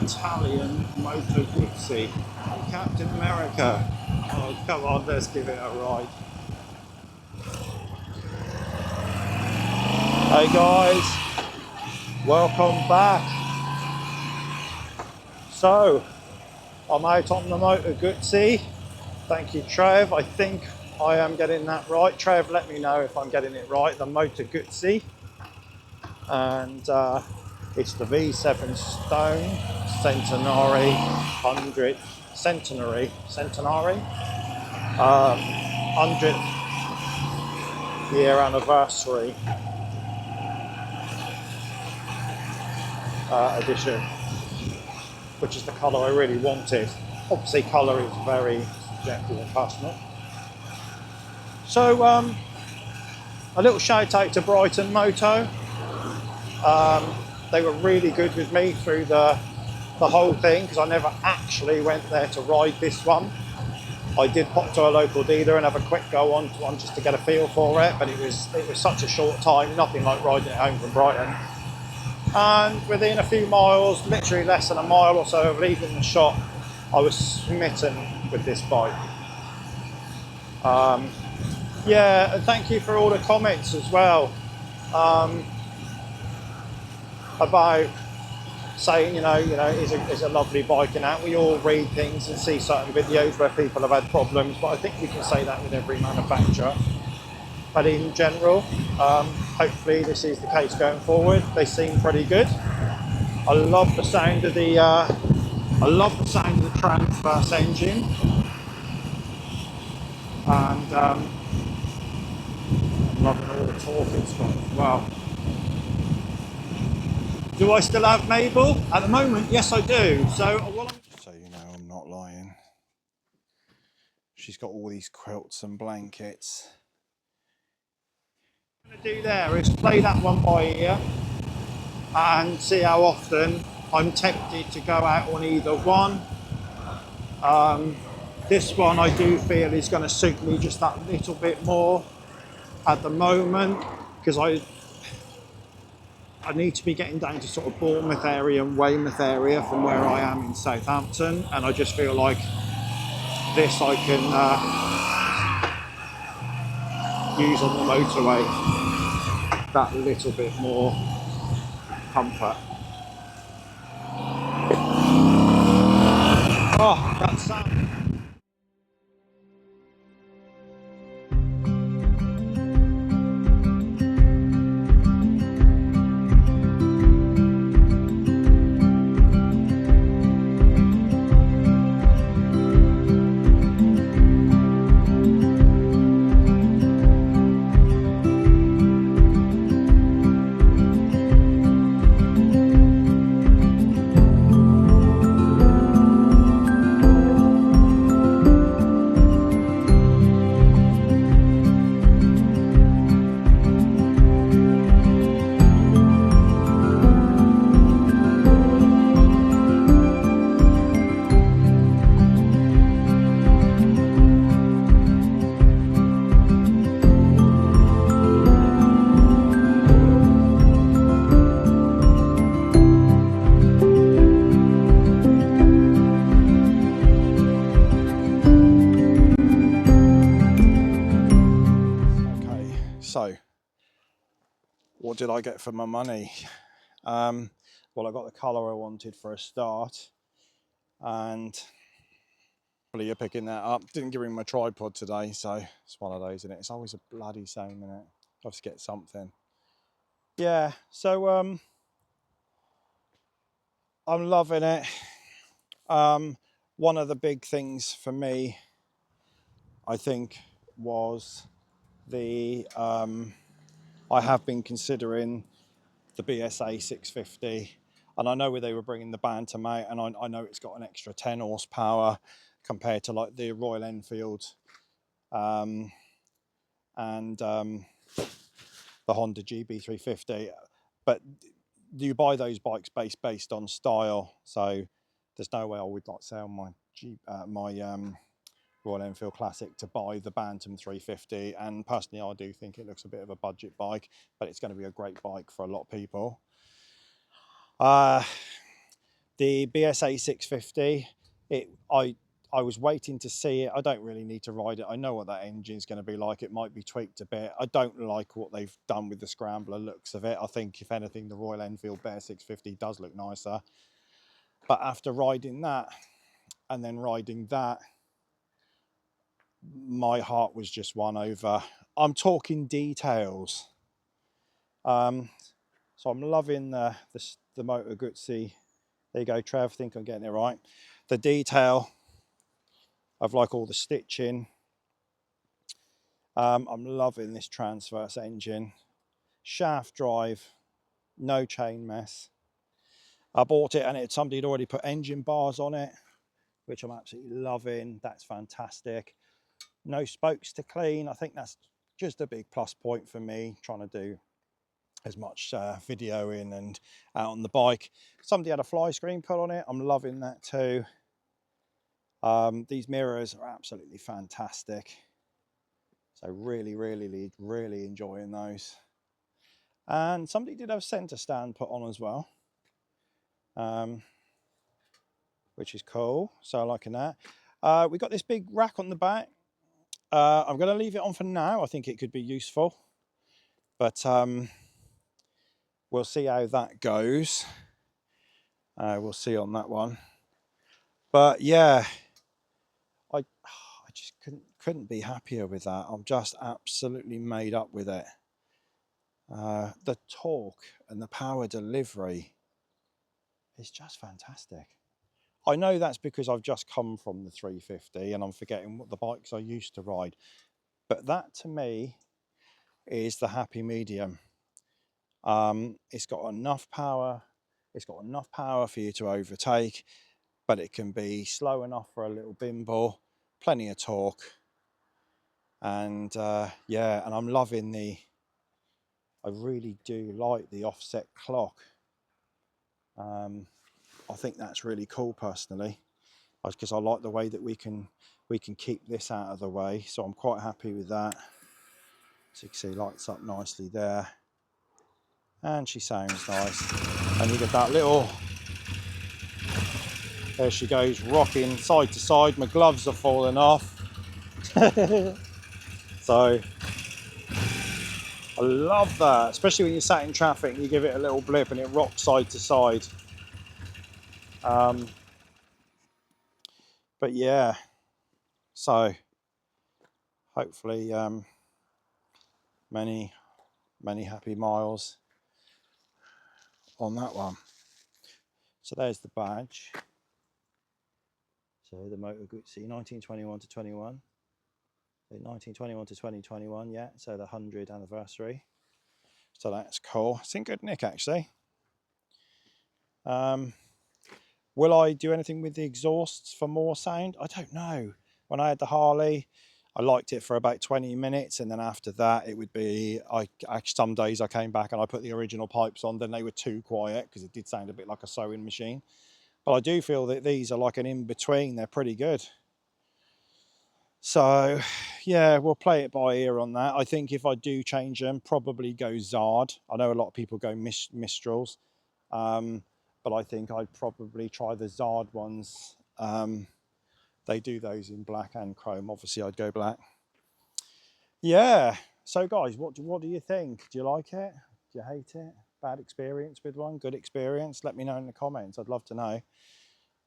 Italian Moto Guzzi. Captain America. Oh, come on, let's give it a ride. Hey guys, welcome back. So, I'm out on the Moto Guzzi. Thank you, Trev. I think I am getting that right. Trev, let me know if I'm getting it right. The Moto Guzzi. And it's the V7 Stone Centenary 100th Centenary 100th year anniversary edition, which is the colour I really wanted. Obviously, colour is very subjective and personal. So, a little shout out to Brighton Moto. They were really good with me through the whole thing, because I never actually went there to ride this one. I did pop to a local dealer and have a quick go on to one just to get a feel for it, but it was such a short time, nothing like riding it home from Brighton. And within a few miles, literally less than a mile or so of leaving the shop, I was smitten with this bike. Yeah, and thank you for all the comments as well about saying, you know, it's a lovely bike and that. We all read things and see certain videos where people have had problems, but I think we can say that with every manufacturer. But in general, hopefully this is the case going forward. They seem pretty good. I love the sound of the transverse engine, and I'm loving all the torque it's got as well. Do I still have Mabel? At the moment, yes I do. So you know, I'm not lying. She's got all these quilts and blankets. What I'm going to do there is play that one by ear and see how often I'm tempted to go out on either one. This one I do feel is going to suit me just that little bit more at the moment, because I need to be getting down to sort of Bournemouth area and Weymouth area from where I am in Southampton, and I just feel like this I can use on the motorway that little bit more comfort. Oh, that sound. So, what did I get for my money? Well, I got the colour I wanted for a start, and you're picking that up. Didn't give him my tripod today, so it's one of those, isn't it? It's always a bloody same, isn't it? I'll just get something. Yeah, so I'm loving it. One of the big things for me, I think, was the I have been considering the BSA 650, and I know where they were bringing the Bantam out, and I know it's got an extra 10 horsepower compared to like the Royal Enfield and the Honda GB350, but you buy those bikes based on style, so there's no way I would like sell my Royal Enfield Classic to buy the Bantam 350, and personally I do think it looks a bit of a budget bike, but it's going to be a great bike for a lot of people. The BSA 650, I was waiting to see it. I don't really need to ride it. I know what that engine's going to be like. It might be tweaked a bit. I don't like what they've done with the scrambler looks of it. I think, if anything, the Royal Enfield Bear 650 does look nicer. But after riding that and then riding that, my heart was just won over. I'm talking details. So I'm loving the Moto Guzzi. There you go, Trev. I think I'm getting it right. The detail of like all the stitching. I'm loving this transverse engine. Shaft drive, no chain mess. I bought it and somebody had already put engine bars on it, which I'm absolutely loving. That's fantastic. No spokes to clean. I think that's just a big plus point for me, trying to do as much videoing and out on the bike. Somebody had a fly screen put on it. I'm loving that too. These mirrors are absolutely fantastic. So really enjoying those. And somebody did have a centre stand put on as well, which is cool. So liking that. We got this big rack on the back. I'm going to leave it on for now. I think it could be useful, but we'll see how that goes. We'll see on that one. But yeah, I just couldn't be happier with that. I'm just absolutely made up with it. The torque and the power delivery is just fantastic. I know that's because I've just come from the 350 and I'm forgetting what the bikes I used to ride. But that to me is the happy medium. It's got enough power. It's got enough power for you to overtake, but it can be slow enough for a little bimble, plenty of torque. And yeah, and I'm loving I really do like the offset clock. I think that's really cool personally, because I like the way that we can keep this out of the way. So I'm quite happy with that. So you can see lights up nicely there. And she sounds nice. And you get that little, there she goes, rocking side to side. My gloves are falling off. So I love that, especially when you're sat in traffic and you give it a little blip and it rocks side to side. But yeah, so hopefully many happy miles on that one. So there's the badge. So the Moto Guzzi 1921 to 21. So 1921 to 2021, yeah. So the 100th anniversary. So that's cool. It's in good nick actually. Will I do anything with the exhausts for more sound? I don't know. When I had the Harley, I liked it for about 20 minutes, and then after that it would be, some days I came back and I put the original pipes on, then they were too quiet because it did sound a bit like a sewing machine. But I do feel that these are like an in-between. They're pretty good. So yeah, we'll play it by ear on that. I think if I do change them, probably go Zard. I know a lot of people go Mistrals, but I think I'd probably try the Zard ones. They do those in black and chrome. Obviously I'd go black. Yeah, so guys, what do you think? Do you like it? Do you hate it? Bad experience with one? Good experience? Let me know in the comments. I'd love to know.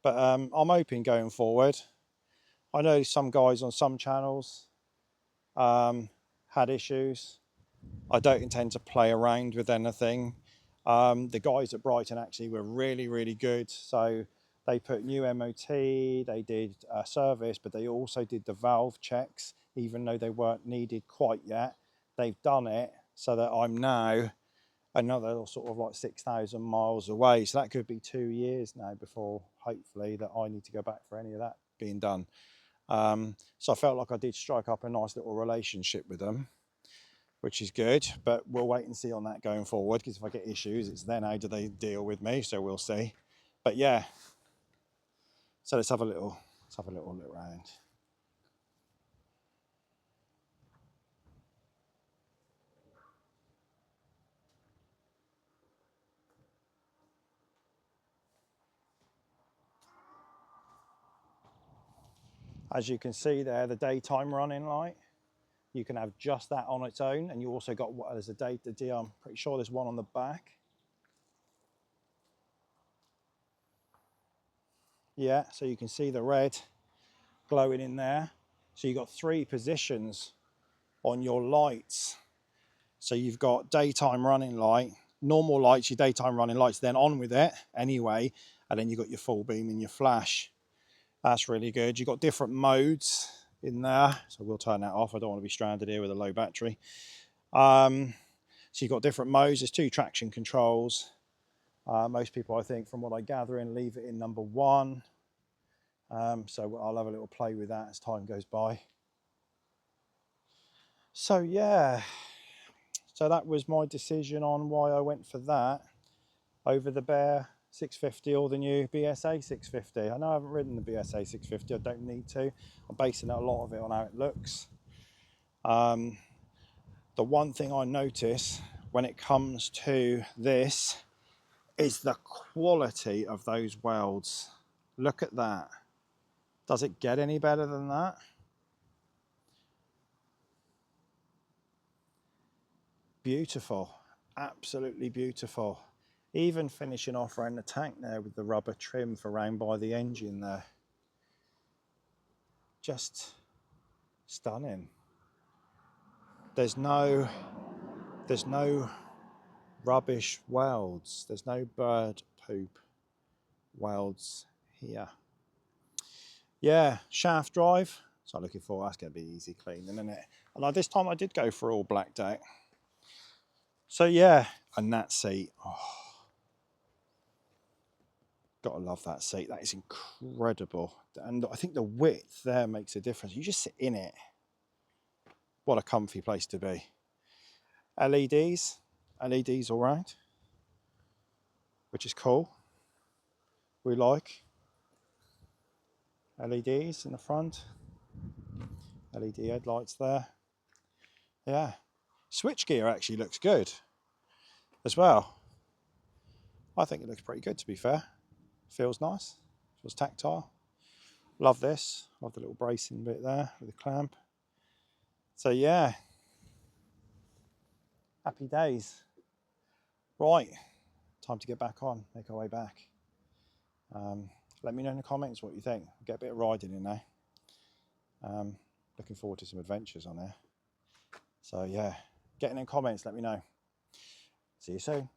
But I'm hoping going forward. I know some guys on some channels had issues. I don't intend to play around with anything. The guys at Brighton actually were really good. So they put new MOT, they did a service, but they also did the valve checks, even though they weren't needed quite yet. They've done it so that I'm now another sort of like 6,000 miles away. So that could be 2 years now before hopefully that I need to go back for any of that being done. So I felt like I did strike up a nice little relationship with them, which is good, but we'll wait and see on that going forward, because if I get issues, it's then how do they deal with me, so we'll see. But yeah, so let's have a little look around. As you can see there, the daytime running light, you can have just that on its own, and you also got what there's a I'm pretty sure there's one on the back. Yeah, so you can see the red glowing in there. So you've got 3 positions on your lights. So you've got daytime running light, normal lights, your daytime running lights, then on with it anyway, and then you've got your full beam and your flash. That's really good. You've got different modes in there, so we'll turn that off. I don't want to be stranded here with a low battery. So you've got different modes. There's 2 traction controls. Most people, I think, from what I gather in, leave it in number 1. So I'll have a little play with that as time goes by. So yeah, so that was my decision on why I went for that over the Bear 650 or the new BSA 650. I know I haven't ridden the BSA 650, I don't need to. I'm basing a lot of it on how it looks. The one thing I notice when it comes to this is the quality of those welds. Look at that. Does it get any better than that? Beautiful, absolutely beautiful. Even finishing off around the tank there with the rubber trim for round by the engine there. Just stunning. There's no rubbish welds. There's no bird poop welds here. Yeah, shaft drive. So I'm looking for, that's going to be easy cleaning, isn't it? And this time I did go for all black deck. So yeah, and that seat. Oh, gotta love that seat. That is incredible. And I think the width there makes a difference. You just sit in it. What a comfy place to be. LEDs all right, which is cool. We like LEDs in the front. LED headlights there. Yeah. Switchgear actually looks good as well. I think it looks pretty good, to be fair. Feels nice. Feels tactile. Love this. Love the little bracing bit there with the clamp. So yeah. Happy days. Right. Time to get back on. Make our way back. Let me know in the comments what you think. Get a bit of riding in there. Looking forward to some adventures on there. So yeah, get in the comments, let me know. See you soon.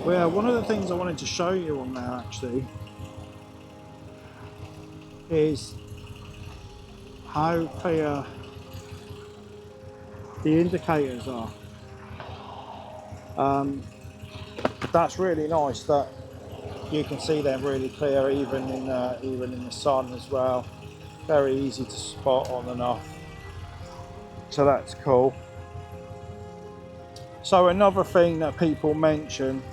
Well, yeah, one of the things I wanted to show you on there actually is how clear the indicators are. That's really nice that you can see them really clear even in the sun as well. Very easy to spot on and off. So that's cool. So another thing that people mention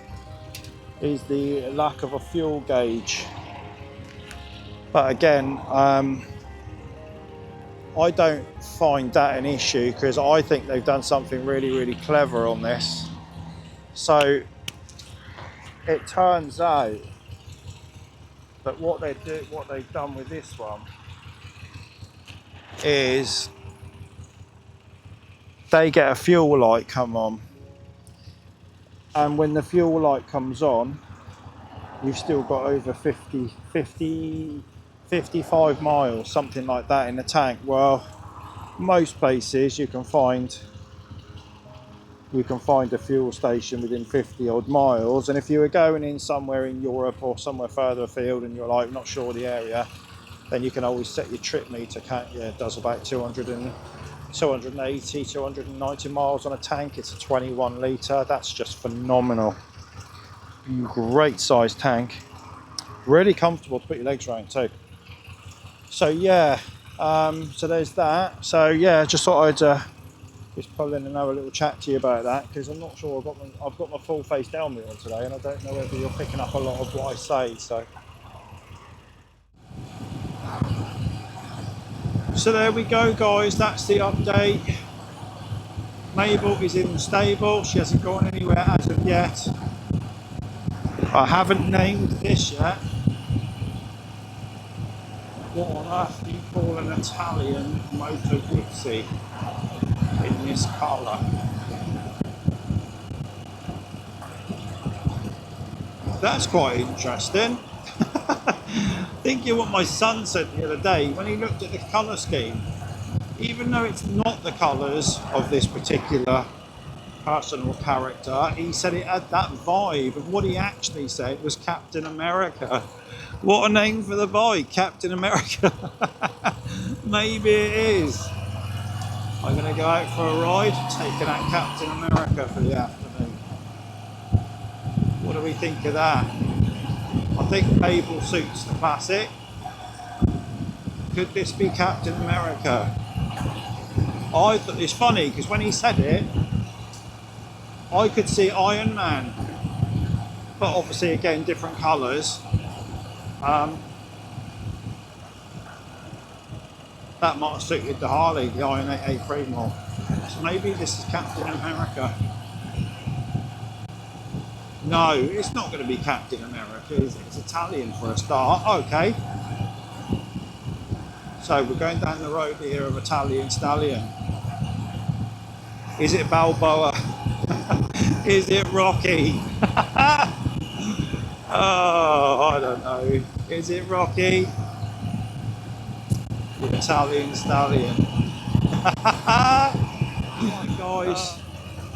is the lack of a fuel gauge. But again, I don't find that an issue because I think they've done something really, really clever on this. So it turns out that what they've done with this one is they get a fuel light come on. And when the fuel light comes on, you've still got over 55 miles, something like that in the tank. Well, most places you can find a fuel station within 50 odd miles, and if you were going in somewhere in Europe or somewhere further afield and you're like not sure the area, then you can always set your trip meter. Yeah, it does about 280, 290 miles on a tank. It's a 21 litre. That's just phenomenal. Great size tank. Really comfortable to put your legs around too. So yeah, so there's that. So yeah, just thought I'd just pull in and have a little chat to you about that, because I'm not sure I've got my full face down on today, and I don't know whether you're picking up a lot of what I say. So there we go, guys. That's the update. Mabel is in the stable. She hasn't gone anywhere as of yet. I haven't named this yet. What on earth do you call an Italian Moto Guzzi in this colour? That's quite interesting. Thinking what my son said the other day when he looked at the colour scheme. Even though it's not the colours of this particular person or character, he said it had that vibe, and what he actually said was Captain America. What a name for the bike, Captain America. Maybe it is. I'm going to go out for a ride, taking out Captain America for the afternoon. What do we think of that? I think Mabel suits the classic. Could this be Captain America? I thought it's funny because when he said it, I could see Iron Man, but obviously again different colours. That might have suited the Harley, the Iron 883 more. So maybe this is Captain America. No, it's not going to be Captain America. It's Italian for a start. Okay. So we're going down the road here of Italian Stallion. Is it Balboa? Is it Rocky? Oh, I don't know. Is it Rocky? The Italian Stallion. Right, guys.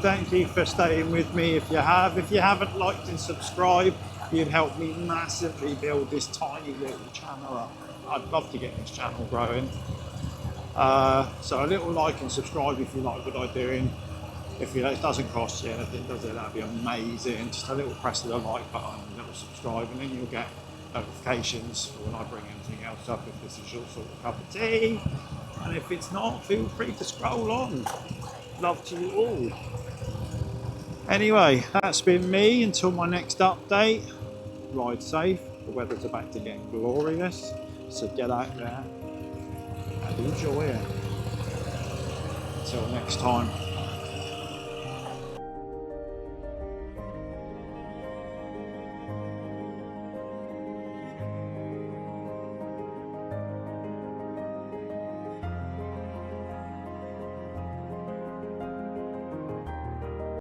Thank you for staying with me. If you haven't liked and subscribed, you'd help me massively build this tiny little channel up. I'd love to get this channel growing. So a little like and subscribe if you like what I'm doing. If it doesn't cost you anything, does it? That'd be amazing. Just a little press of the like button, a little subscribe, and then you'll get notifications for when I bring anything else up, if this is your sort of cup of tea. And if it's not, feel free to scroll on. Love to you all. Anyway, that's been me. Until my next update, ride safe. The weather's about to get glorious, so get out there and enjoy it. Until next time.